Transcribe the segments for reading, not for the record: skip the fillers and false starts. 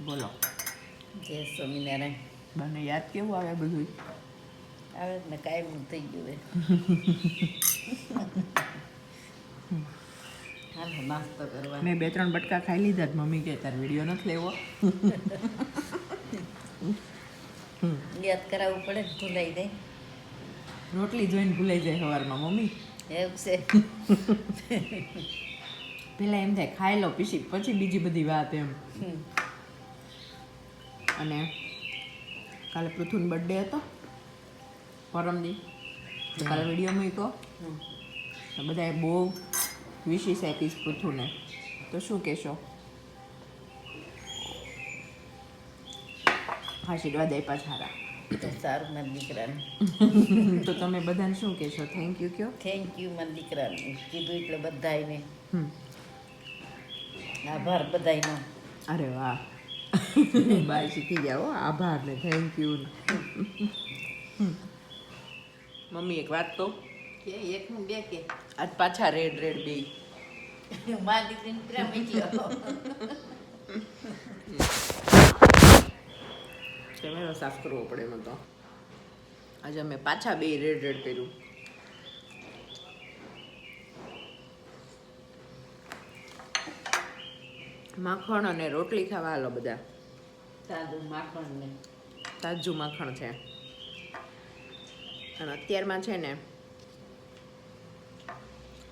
બોલો. જય સ્વામિનારાયણ. મને યાદ કેવું આવે બધું? આવે ને કાયમ થઈ ગયું હાલ નાસ્તો કરવા. મેં 2-3 બટકા ખાઈ લીધા જ. મમ્મી કે તાર વિડીયો નથી લેવો. યાદ કરાવવું પડે ને ભૂલાઈ જાય. રોટલી જોઈને ભૂલાઈ જાય સવારમાં મમ્મી. એવું છે. પેલા એમ થાય ખાઈ લો પછી બીજી બધી વાત એમ. અને કાલે પૃથુનો બર્થડે હતો પરમદી, તો કાલે વિડીયો મૂક્યો તો બધાએ બહુ વિશેષ આપીશ પૃથુને. તો શું કહેશો? આશીર્વાદ આપ્યા સારા. તો સારું મારા દીકરાને. તો તમે બધાને શું કહેશો? થેન્ક યુ કયો. થેન્ક યુ મારા દીકરાને કીધું એટલે બધાને હમ. આભાર બધાયનો. અરે વાહ. બાય શીખી જાઓ. આભાર ને થેન્ક યુ. મમ્મી એક વાત કહું? કે એકનું બે કે આજ પાછા રેડ બે. મારા દીકરીને પ્રેમ એટલો. કેમેરો સાફ કરવો પડે એમાં તો. આજે અમે પાછા બે રેડ કર્યું. માખણ અને રોટલી ખાવા હાલો બધા. સાદું માખણ ને તાજું માખણ છે. અને અત્યારમાં છે ને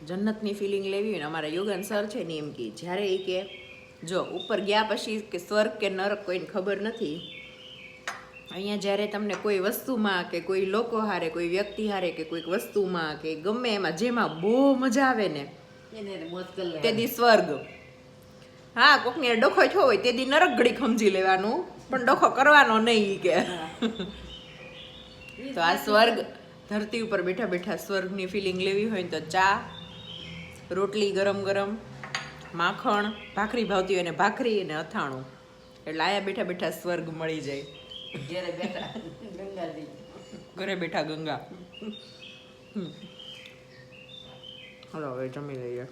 જન્નતની ફિલિંગ લેવી હોય ને, અમારા યોગન સર છે ને એમ કે જ્યારે એ કે જો ઉપર ગયા પછી કે સ્વર્ગ કે નરક કોઈને ખબર નથી. અહીંયા જ્યારે તમને કોઈ વસ્તુમાં કે કોઈ લોકો હારે, કોઈ વ્યક્તિ હારે કે કોઈક વસ્તુમાં કે ગમે એમાં જેમાં બહુ મજા આવે ને એને મોજ કરી તે દી સ્વર્ગ. હા, કોકને ડખો થયો હોય તે દી નરક ઘડી સમજી લેવાનું, પણ ડખો કરવાનો નહીં કે. તો આ સ્વર્ગ, ધરતી ઉપર બેઠા બેઠા સ્વર્ગની ફિલિંગ લેવી હોય ને તો ચા, રોટલી ગરમ ગરમ, માખણ, ભાખરી ભાવતી હોય ને ભાખરી અને અથાણું, એટલે આયા બેઠા બેઠા સ્વર્ગ મળી જાય. ઘરે બેઠા ગંગાજી. ઘરે બેઠા ગંગા. હલો હવે જમી લઈએ.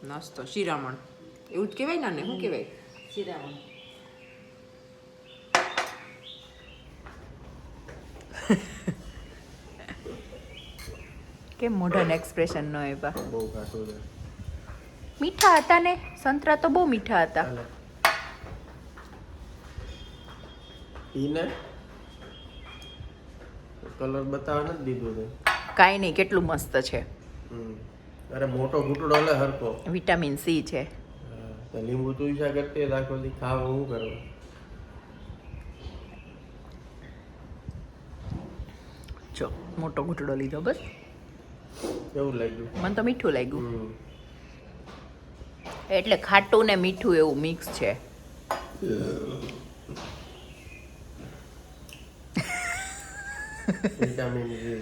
નાસ્તો શિરામણ એવું જ કહેવાય ને? શું કહેવાય? શિરામણ. કેમ મોઢાને એક્સપ્રેશન ન આપ્યા? બહુ કાઠું છે. મીઠા હતા ને, સંતરા તો બહુ મીઠા હતા. ઈને કલર બતાવવા નથી દીધું તે. કાંઈ નહીં, કેટલું મસ્ત છે. અરે મોટો ઘૂંટડો લે હરકો. વિટામિન સી છે. તો લીંબુ તુલસા કરતી આખો દી ખાવ હું કરું. જો મોટો ઘૂંટડો લીધો બસ. કેવું લાગ્યું? મને તો મીઠું લાગ્યું. એટલે ખાટું ને મીઠું એવું મિક્સ છે. Vitamin C.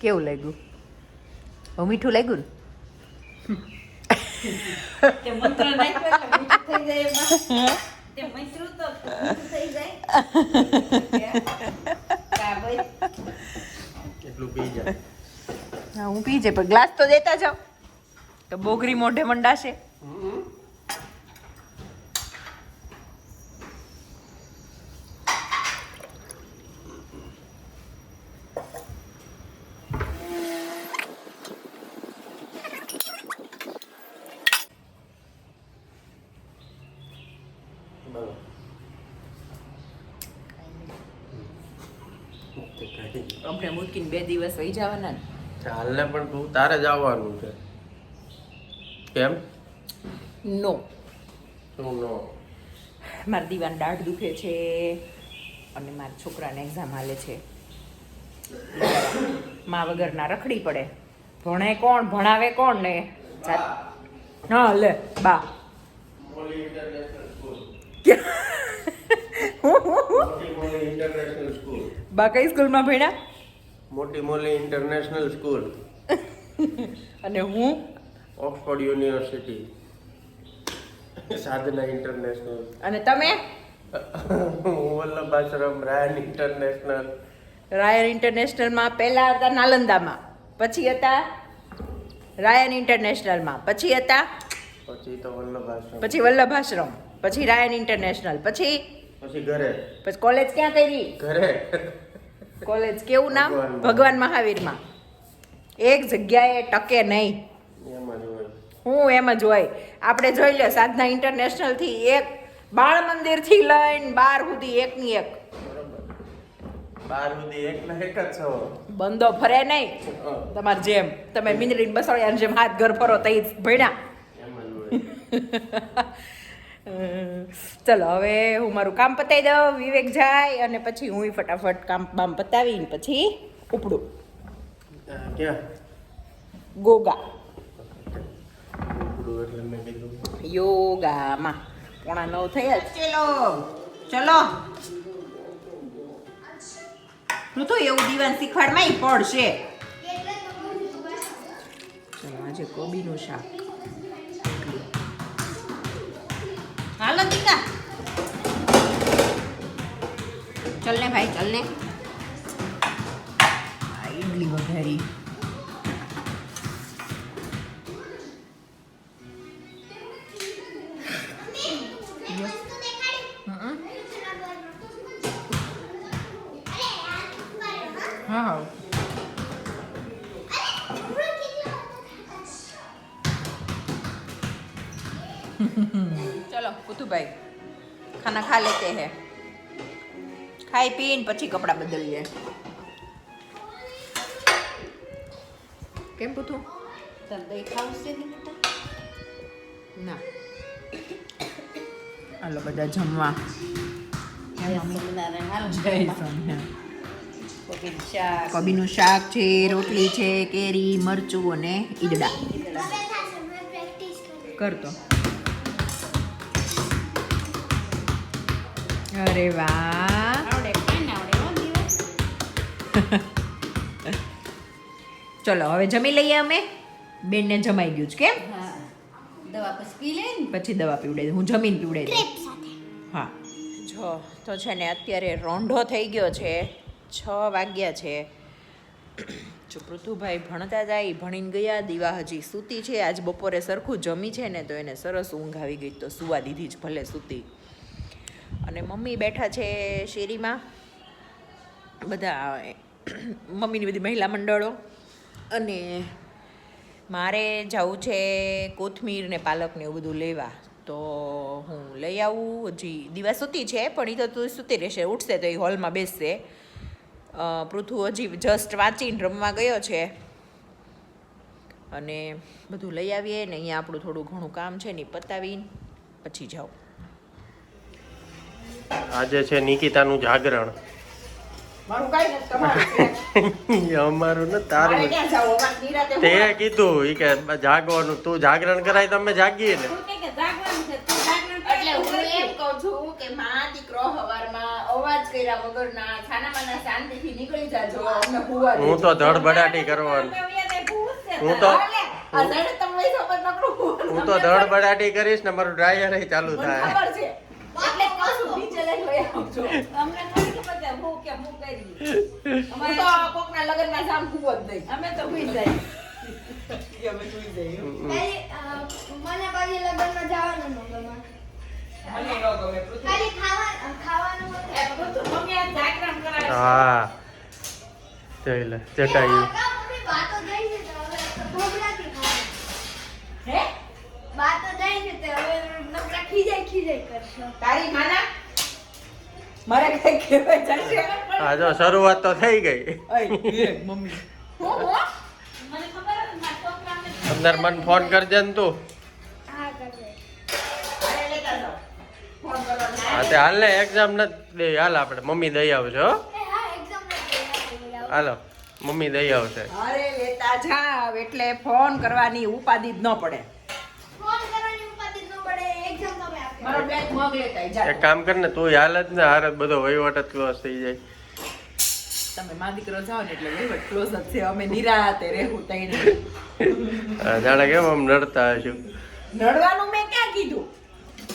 કેવું લાગ્યું? હવે મીઠું લાગ્યું ને? તે મંત્ર નાખ્યો એટલે મીઠું થઈ જાય એમાં. તે મંત્રું તો મીઠું થઈ જાય. કા ભાઈ એટલું પી જાય. હા હું પી જાય, પણ ગ્લાસ તો દેતા જાઓ તો બોગરી મોઢે મંડાશે. બોલો. આપણે મૂકીને 2 દિવસ વહી જવાના ને. ચાલને પણ તું તારે જ આવવાનું છે. કેમ? નો, તું નો. મારા દીવાની દાઢ દુખે છે અને મારા છોકરાને એક્ઝામ હાલે છે. મા વગરના રખડી પડે. ભણે કોણ, ભણાવે કોણ ને? હા લે બા. મોલી ઇન્ટરનેશનલ સ્કૂલ. મોટી મોલી ઇન્ટરનેશનલ સ્કૂલ. બા કઈ સ્કૂલમાં ભણ્યા? મોટી મોલી ઇન્ટરનેશનલ સ્કૂલ. અને હું ઓક્સફોર્ડ યુનિવર્સિટી. સાધના ઇન્ટરનેશનલ. અને તમે? Vallabhashram Ryan international. રાયન ઇન્ટરનેશનલમાં પહેલા હતા નાલંદામાં, પછી હતા રાયન ઇન્ટરનેશનલમાં, પછી હતા પછી તો વલ્લભાશ્રમ, પછી વલ્લભાશ્રમ, પછી રાયન ઇન્ટરનેશનલ, પછી પછી ઘરે. પછી કોલેજ ક્યાં કરી? ઘરે કોલેજ કેવું નામ? ભગવાન મહાવીરમાં. એક જગ્યાએ ટકે નહીં. એમાં જ હોય. હું એમ જ હોય. આપણે જોઈ લો સાધના ઇન્ટરનેશનલ થી એક બાળ મંદિર થી લઈને 12 સુધી એકની એક બરોબર. 12 સુધી એકના એક જ છો. બંધો ફરે નહીં તમારે જેમ. તમે મીંદડી બસોડિયાની જેમ હાથ ઘર ફરો તઈ ભણ્યા. એમાં જ હોય. ચલો હવે હું મારું કામ પતાવી દઉં, વિવેક જાય અને પછી હું ફટાફટ કામ બામ પતાવીને પછી ઉપડું ક્યાં ગોગા ઉપડું એટલે મેં કીધું યોગામાં 8:45 થયા જ. ચલો હું તો એવું દીવાન શીખવાડમાં પડશે. ચલો આજે કોબીનું શાક. હાલો દીકા, ચલ ને ભાઈ, ચલ ને. આ ઈડલી વઘારી. હા चलो पुतू भाई खाना खा लेते हैं. खाई पीन પછી કપડા બદલીએ. કેમ પુતુ? તને દહીં ખાવું છે ને બેટા? ના. હાલો બધા જમવા. જય સ્વામિનારાયણ. હાલો જય સ્વામિનારાયણ. કોબીનું શાક. કોબીનું શાક છે, રોટલી છે, કેરી, મરચું અને ઈદડા. કરતો. અરે વાહ. આવડે કાંઈ ના આવડે હો દિવસ. ચલો હવે જમી લઈએ અમે. બેનને જમાઈ ગયું છે કેમ? હા દવા પછી પી લે ને. પછી દવા પીવડાવી દઉં. હું જમીન પીવડાવી દઉં. હા જો તો છે ને અત્યારે રોંઢો થઈ ગયો છે, 6 વાગ્યા છે. જો પૃથુભાઈ ભણતા જાય, ભણીને ગયા. દીવા હજી સૂતી છે. આજ બપોરે સરખું જમી છે ને તો એને સરસ ઊંઘ આવી ગઈ, તો સુવા દીધી જ ભલે સૂતી. અને મમ્મી બેઠા છે શેરીમાં, બધા મમ્મીની બધી મહિલા મંડળો. અને મારે જવું છે કોથમીર ને પાલક ને એવું બધું લેવા, તો હું લઈ આવું. હજી દીવા સૂતી છે પણ એ તો સૂતી રહેશે, ઉઠશે તો એ હોલમાં બેસશે. પૃથુ હજી જસ્ટ વાંચીને રમવા ગયો છે. અને બધું લઈ આવીએ ને અહીંયા આપણું થોડું ઘણું કામ છે ને પતાવીને પછી જાઉં. આજે છે નિકિતાનું જાગરણ. મારું કાઈ નથી, તમારું છે. અમારું ને તારું. મારે ક્યાં જાવું? અમારે નિરાંતે તે હોવાનું. કીધું ઈ કે જાગવાનું, તું જાગરણ કરાય તો અમે જાગીએ ને. તું કે જાગવાનું છે તું જાગરણ કરે એટલે હું એટલે એમ કહું છું કે માં દીકરો હવારમાં અવાજ કર્યા વગરના છાનામાના શાંતિથી નીકળી જાજો, અમને હુવા દેજો. હું તો ધડબડાટી કરવાનું. હું તો આ જાણે તમે વૈસો પર નકરું હુવાનું. હું તો ધડબડાટી કરીશ ને મારું ડ્રાયર ચાલુ મને થાય. ખબર છે એટલે જ કહું છું, નીચે લઈને વહી આવજો. અમને થોડી ખબર છે હું કે હું કરી હું તો કોકના લગ્નમાં જામ હુવો જ નહીં. અમે તો ભૂઈ જાય. અમે સુઈ જઈએ. મને બાજી લગ્નમાં જવાનું ન ગમે. મને ન ગમે પૃથ્વી. ખાલી ખાવાનું એ બધું મમ્મી આ જાગરણ કરાવે છે. હા જોઈ લે ચટાઈ. મમ્મી વાતો જાય છે તો હવે ભોગલાથી ખાવાનું. હે વાતો જાય છે તો હવે નકરા ખીજાય કરશો. તારી માના મારે કઈ કહેવાય જશે. હા જો શરૂઆત તો થઈ ગઈ. મમ્મી મને ખબર હતી મારા છોકરાને અંદર મને ફોન કરજે ને તું. હા કરજે. અરે લેતા જાઓ. ફોન કરવાનો. હા તે હાલ ને એક્ઝામ નથી દે. હાલ આપણે મમ્મી દઈ આવશે હો. એ હા એક્ઝામ નથી. હાલો મમ્મી દઈ આવશે. અરે લેતા જાવ એટલે ફોન કરવાની ઉપાધિ જ ન પડે. ફોન કરવાની ઉપાધિ ન પડે. એક્ઝામ તમે આપો. મારો બ્લેક મગ લેતા જા. એક કામ કર ને તું હાલ જ ને હાર જ બધો વહીવટ જ ક્લોઝ થઈ જાય. તમે માં દીકરો જાઓ ને એટલે વહીવટ ક્લોઝ જ છે. અમે નિરાતે રહેવું તઈને. જાણે કેમ આમ નડતા હશું. નડવાનું મેં ક્યાં કીધું?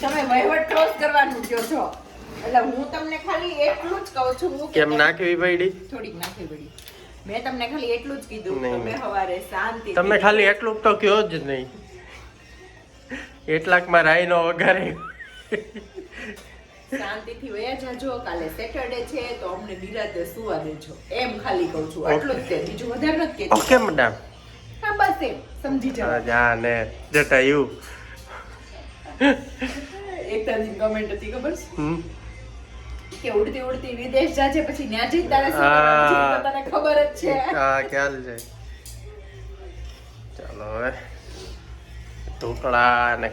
તમે વહીવટ ક્લોઝ કરવાનું કહો છો. એટલે હું તમને ખાલી એટલું જ કહું છું કે કેમ નાખવી પડી? થોડીક નાખી પડી. મેં તમને ખાલી એટલું જ કીધું નહીં, તમે સવારે શાંતિ તમે ખાલી એટલું તો કયો જ નહીં. એટલાકમાં રાઈનો વઘારે. શાંતિથી વયા જાજો. કાલે સેટરડે છે તો અમને નિરાતે સુવા દેજો એમ ખાલી કહું છું. આટલું જ તે, બીજું વધારે નથી કહેતી. Okay madam. હા બસ એમ સમજી જાઓ. જા ને જટા યુ. એક તારી કમેન્ટ હતી ખબર છે કે ઉડતી ઉડતી વિદેશ જાજે પછી ન્યા જઈ તારે શું કરવાનું છે? તને ખબર જ છે. હા ખ્યાલ છે. ચાલો હવે ઢોકળા ને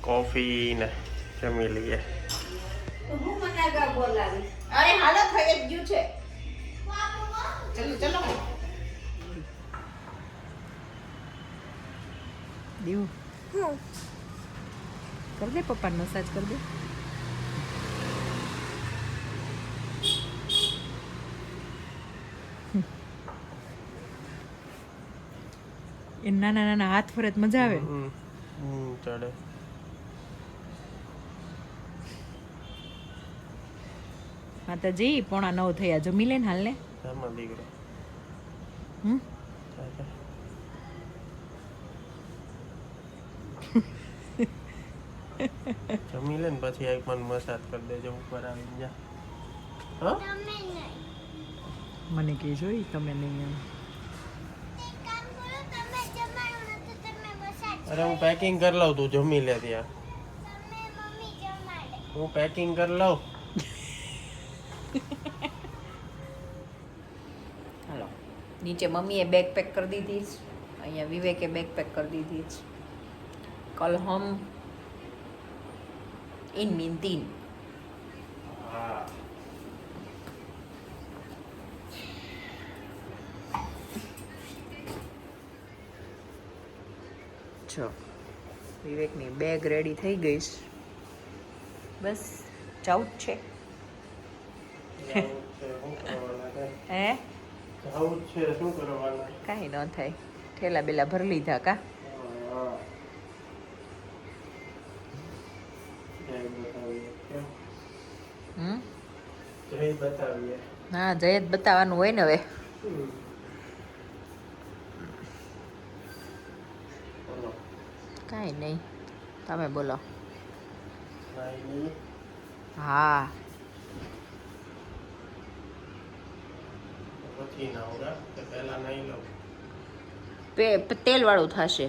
કોફી ને જમી લઈએ. હું મને આગળ બોલાવી. અરે હાલો થઈ જ ગયું છે. ચલો ચલો દીવ કર દે પપ્પાને મસાજ કર દે. એ નાના નાના હાથ ફરત મજા આવે. ચડે. માતાજી 8:45 થયા. જમી લે ને હાલ ને. આમાં દીકરો હમ જમી લે ને પછી એક મને મસાજ કરી દેજો ઉપર આવી જા. હા તમે નહીં. મને કે જોઈ તમે નહીં એમ. એક કામ કરો, તમે જમાડો નથી, તમે મસાજ અરે હું પેકિંગ કરી લઉં, તું જમી લે ત્યાં. તમે મમ્મી જમાડે. હું પેકિંગ કરી લઉં. હાલો નીચે મમ્મીએ બેગ પેક કરી દીધી છે. અહીંયા વિવેકે બેગ પેક કરી દીધી છે. કલ હમ ઇન મીન હા જો વિવેકની બેગ રેડી થઈ ગઈ છે. બસ જાવું જ છે. હે આવું છે શું કરવાના? કાંઈ ન થાય. ઠેલા બેલા ભરી લીધા કા. હમ જય બતાવીએ. હા જય જ બતાવવાનું હોય ને હવે. બોલો. કાંઈ નહીં તમે બોલો. નાઈ હા પછી ના હોગા કે પહેલા નહીં લઉં તેલવાળું થશે.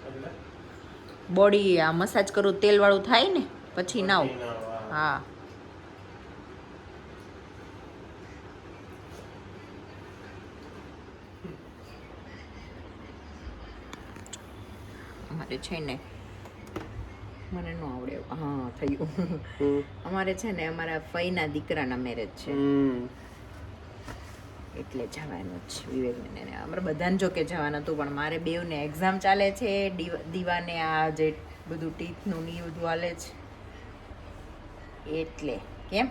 એટલે બોડી આ મસાજ કરું તેલવાળું થાય ને પછી નાવ. પછી નાહવા. હા અમારે છે ને મને ન આવડે. હા થયું. અમારે છે ને અમારા ફઈના દીકરાના મેરેજ છે એટલે જવાનું જ વિવેકને. અમારે બધાને જો કે જવાનું હતું પણ મારે બેવને એક્ઝામ ચાલે છે. દીવાને આ જે બધું ટીથનું ને એ બધું હાલે છે એટલે. કેમ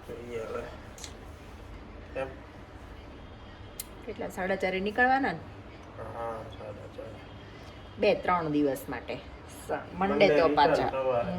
જોઈએ હવે કેમ. કેટલા 4:30 નીકળવાના ને? હા 4:30. 2-3 દિવસ માટે. મંડે Monday તો return પાછા. સવારે.